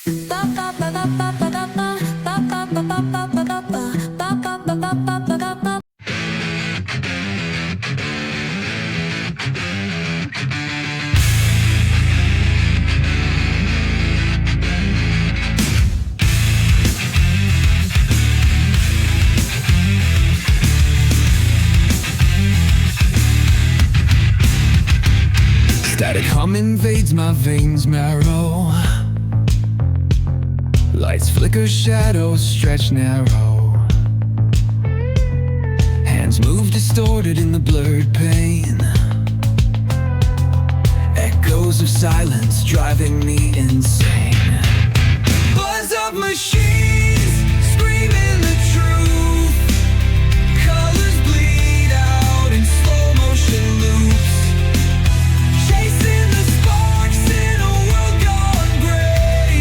Static hum invades my veins marrow. Lights flicker, shadows stretch narrow. Hands move distorted in the blurred pain. Echoes of silence driving me insane. Buzz of machines screaming the truth. Colors bleed out in slow motion loops. Chasing the sparks in a world gone gray.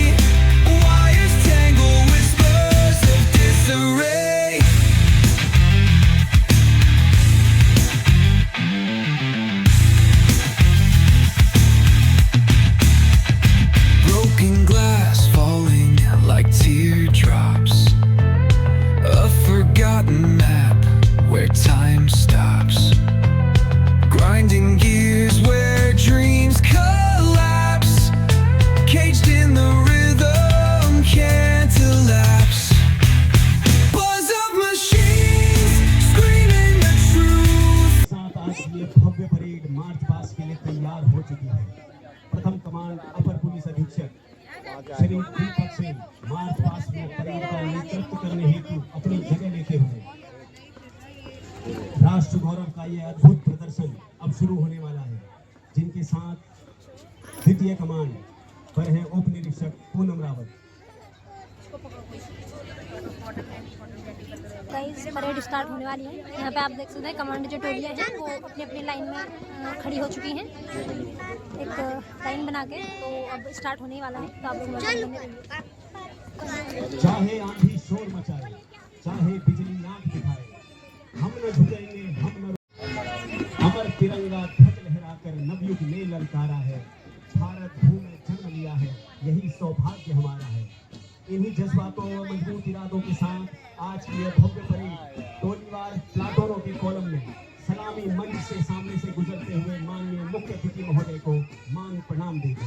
Wires tangle, whispers of disarray. Broken glass falling like teardrops. A forgotten map where time stops. Grinding gears where dreams collapse. Caged in the rhythm, can't elapse. Buzz of machines screaming the truth. साथ आज ये भव्य parade मार्च पास के लिए तैयार हो चुकी है। प्रथम कमान अपर पुलिस अधीक्षक श्री दीपक सिंह मार्च पास में परेड का नेतृत्व करने हेतु अपनी जगह लेते हुए राष्ट्र गौरव का ये अद्भुत प्रदर्शन अब शुरू होने वाला है, जिनके साथ द्वितीय कमान पर है उप निरीक्षक Poonam Rawat. Guys parade start होने वाली है। यहाँ पे आप देख सकते हैं कमांडो जो टोलियाँ हैं वो अपनी अपनी लाइन में खड़ी हो चुकी हैं, एक लाइन बना के। तो अब स्टार्ट होने वाला है, तो आप लोग मजा लेने रहिए। चाहे आंधी शोर मचाए, चाहे बिजली आंख दिखाए, हम न झुकेंगे, हम न अमर तिरंगा ध्वज लहराकर नवयुग ने ललकारा है। भारत भूमि में जन्म लिया है, यही सौभाग्य हमारा है। इन्हीं जज्बातों और मजबूत इरादों के साथ आज की यह भव्य परेड टोलीवार प्लाटूनों के कॉलम में सलामी मंच से सामने से गुजरते हुए माननीय मुख्य अतिथि महोदय को मान प्रणाम देगी।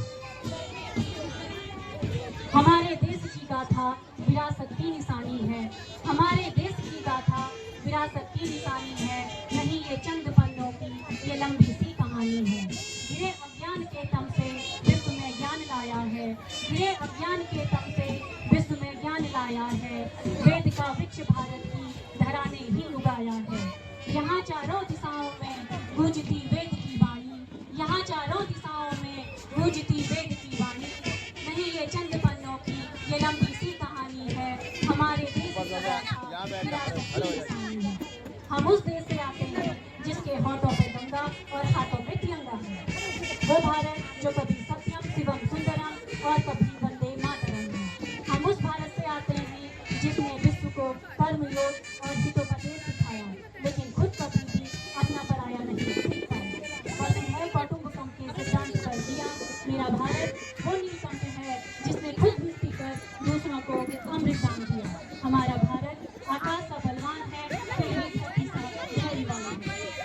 हमारे देश की गाथा विरासत की निशानी है। हमारे देश की गाथा विरासत की निशानी है। नहीं ये चंद पन्नों की ये लंबी सी कहानी है। गिरे अज्ञान के तम से विश्व में ज्ञान लाया है। गिरे अज्ञान के तम से विश्व में ज्ञान लाया है। वेद का वृक्ष भारत की धरा ने ही उगाया है। यहाँ चारों दिशाओं में गूंजती वेद की वाणी। यहाँ चारों दिशाओं में गूंजती वेद की वाणी। नहीं ये चंद पन्नों की ये लंबी सी कहानी है। हमारे देश की गाथा विरासत की निशानी है। हम उस देश से आते हैं जिसके होठों पे गंगा और हाथों पे तिरंगा है। वो भारत जो कभी सत्यम शिवम सुंदरम और कभी वंदे मातरम है। हम उस भारत से आते हैं जिसने विश्व को कर्मयोग और हितोपदेश सिखाया, लेकिन खुद कभी भी अपना पराया नहीं सीख पाया। और तुम्हें कौटुंबिकम के सिद्धांत पर जिया। मेरा भारत वो नीलकंठ है जिसने खुद भी पीकर दूसरों को अमृत दान दिया। हमारा भारत आकाश का बलवान है,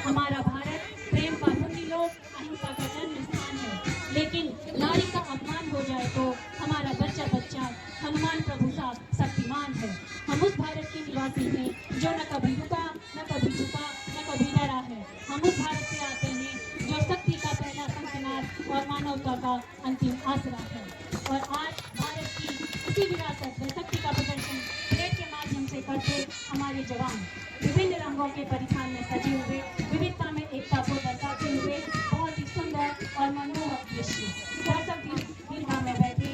हमारा भारत प्रेम का लोक अहिंसा का जन्म स्थान है। लेकिन नारी का अपमान हो जाए तो हमारा बच्चा बच्चा हनुमान प्रभु सा शक्तिमान है। हम उस भारत के निवासी हैं जो न कभी रुका, न कभी झुका, न कभी डरा है। हम उस भारत से आते हैं जो शक्ति का पहला संकनाद और मानवता का अंतिम आसरा है। और आज भारत की इसी विरासत व शक्ति का प्रदर्शन परेड के माध्यम से करते हमारे जवान विभिन्न रंगों के परिधान में सजे हुए विविधता में एकता को दर्शाते हुए बहुत ही सुंदर और मनमोहक दृश्य। दर्शक दीर्घा में बैठे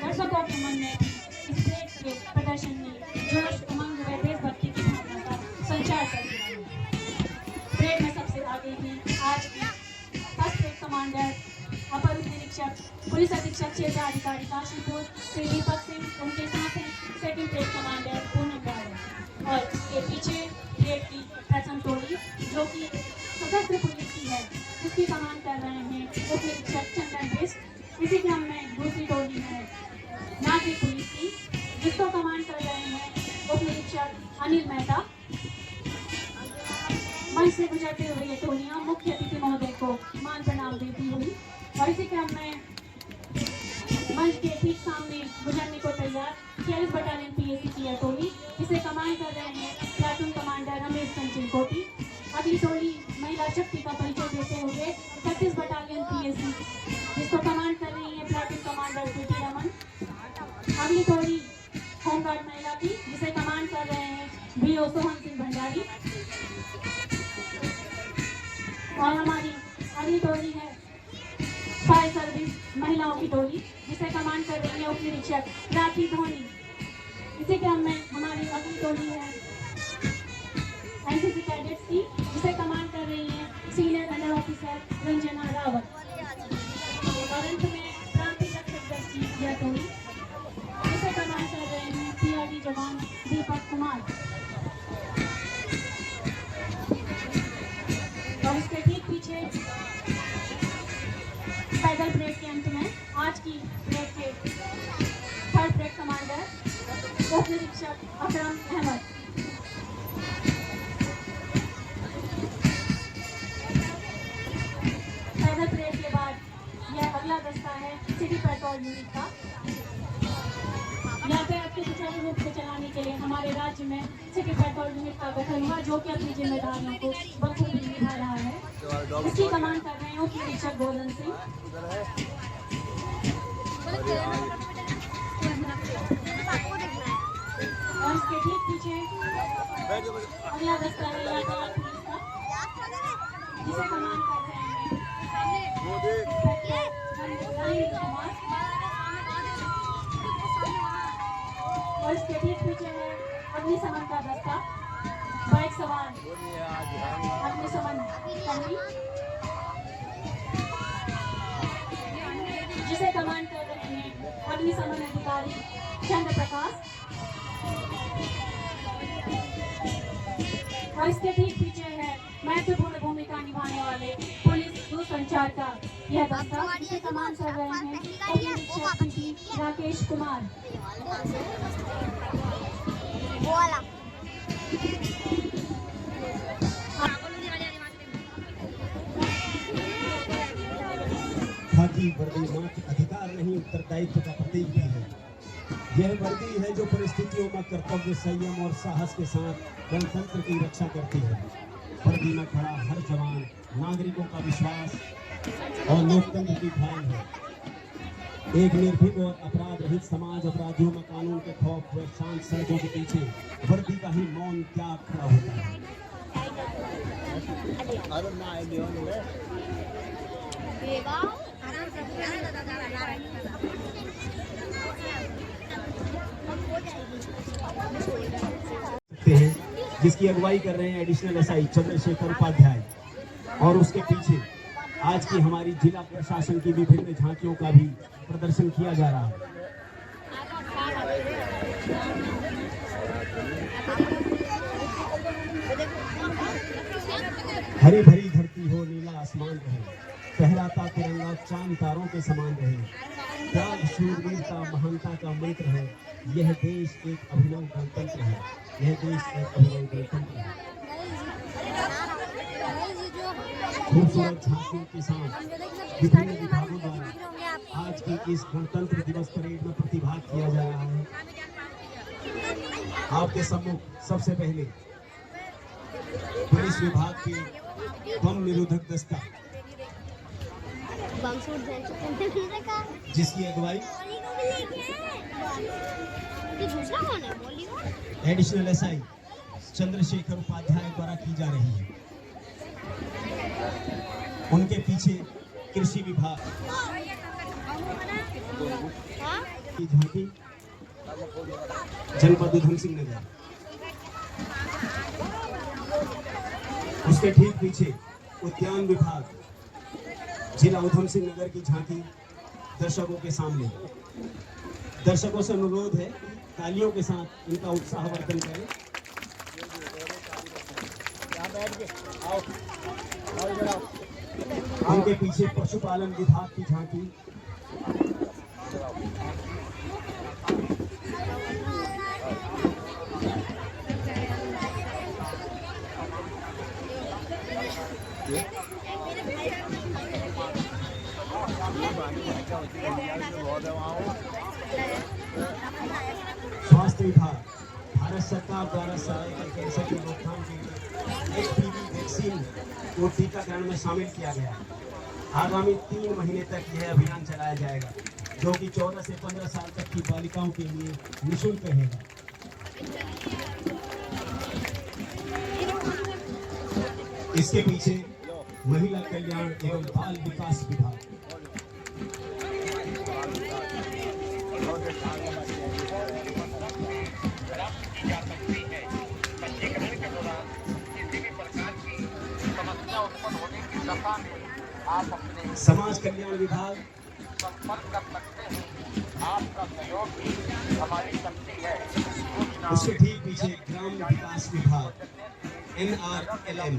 दर्शकों के मन में इस परेड के प्रदर्शन ने जोश उमंग व देशभक्ति की भावना का संचार कर दिया है। परेड में सबसे आगे ही आज की फर्स्ट ग्रेड कमांडर अपर उप निरीक्षक पुलिस अधीक्षक क्षेत्र अधिकारी काशीपुर श्री दीपक सिंह, उनके साथ हैं second grade commander Poonam Rawat और इसके पीछे ग्रेड की प्रथम टोली जो कि सशस्त्र पुलिस की है, उसकी कमान कर रहे हैं उप निरीक्षक चंदन बिष्ट। इसी क्रम में दूसरी टोली है ट्रैफिक पुलिस की, जिसको कमांड कर रहे हैं उप निरीक्षक अनिल मेहता। मंच से गुजरते हुए ये टोलियां मुख्य अतिथि महोदय को मान प्रणाम देती हुई और इसी क्रम में मंच के ठीक सामने गुजरने को तैयार 40 बटालियन पीएसी की यह टोली, इसे कमांड कर रहे हैं प्लाटून कमांडर रमेश संचिल कोटी। अगली टोली महिला शक्ति का परिचय देते हुए 31 बटालियन पीएसी, जिसको कमांड कर रही है प्लाटून कमांडर प्रीति रमन। अगली टोली होमगार्ड महिला की, जिसे कमांड कर रहे हैं बीओ सोहन सिंह भंडारी। और हमारी अगली टोली है फायर सर्विस महिलाओं की टोली, जिसे कमांड कर रही है उप निरीक्षक राखी धोनी। इसी क्रम में हमारी अगली टोली है एनसीसी कैडेट्स की, जिसे कमांड कर रही है senior under officer Ranjana Rawat. और अंत में प्रांतीय रक्षक दल की यह टोली, जिसे कमांड कर रहे हैं पीआरडी जवान दीपक कुमार। और इसके ठीक पीछे पैदल परेड के अंत में आज की परेड के थर्ड परेड कमांडर उप निरीक्षक अकरम अहमद। पैदल परेड के बाद यह अगला दस्ता है सिटी पेट्रोल यूनिट का। यातायात के सुचारू रूप से चलाने के लिए हमारे राज्य में सिटी पेट्रोल यूनिट का गठन हुआ, जो कि अपनी जिम्मेदारियों को बखूबी निभा रहा है। इसकी कमान कर रहे हैं उप निरीक्षक गोलन सिंह। और इसके ठीक पीछे अगला दस्ता है यातायात पुलिस का, जिसे कमान कर रहे हैं और इसके ठीक पीछे है अग्निशमन का दस्ता, बाइक सवार अग्निशमन कर्मी, जिसे कमांड कर रहे हैं अग्निशमन अधिकारी चंद्र प्रकाश। और इसके ठीक पीछे है महत्वपूर्ण भूमिका निभाने वाले पुलिस दूरसंचार का यह दस्ता, जिसे कमांड कर रहे हैं उप निरीक्षक पीटी राकेश कुमार। खाकी वर्दी मात्र अधिकार नहीं, उत्तरदायित्व का प्रतीक भी है। यह वर्दी है जो परिस्थितियों में कर्तव्य, संयम और साहस के साथ गणतंत्र की रक्षा करती है। वर्दी में खड़ा हर जवान नागरिकों का विश्वास और लोकतंत्र की ढाल है। एक निर्भीक और अपराध रहित समाज अपराधियों में कानून के खौफ व शांत सड़कों के पीछे वर्दी का ही मौन त्याग खड़ा होता है। जिसकी अगुवाई कर रहे हैं एडिशनल एसआई चंद्रशेखर उपाध्याय। और उसके पीछे आज की हमारी जिला प्रशासन की विभिन्न झांकियों का भी प्रदर्शन किया जा रहा है। हरी भरी धरती हो, नीला आसमान रहे, फहराता तिरंगा चांद तारों के समान रहे। त्याग, शूरवीरता, महानता का मंत्र है। यह देश एक अभिनव गणतंत्र है। यह देश एक अभिनव गणतंत्र है। खूबसूरत झांकियों के साथ विभिन्न विभागों द्वारा आज की इस गणतंत्र दिवस परेड में प्रतिभाग किया जा रहा है। आपके सम्मुख सबसे पहले पुलिस विभाग के बम निरोधक दस्ता, जिसकी अगुवाई एडिशनल एसआई चंद्रशेखर उपाध्याय द्वारा की जा रही है। उनके पीछे कृषि विभाग की झांकी जनपद उधम सिंह नगर, उसके ठीक पीछे उद्यान विभाग जिला उधम सिंह नगर की झांकी दर्शकों के सामने। दर्शकों से अनुरोध है तालियों के साथ इनका उत्साहवर्धन करें। उनके पीछे पशुपालन विभाग की झांकी स्वास्थ्य विभाग भारत सरकार द्वारा सर्वाइकल कैंसर की रोकथाम के लिए HPV वैक्सीन को टीकाकरण में शामिल किया गया है। आगामी 3 महीने तक यह अभियान चलाया जाएगा, जो कि 14 से 15 साल तक की बालिकाओं के लिए निःशुल्क रहेगा। इसके पीछे महिला कल्याण एवं बाल विकास विभाग, समाज कल्याण विभाग, उसके ठीक पीछे ग्राम विकास विभाग NRLM।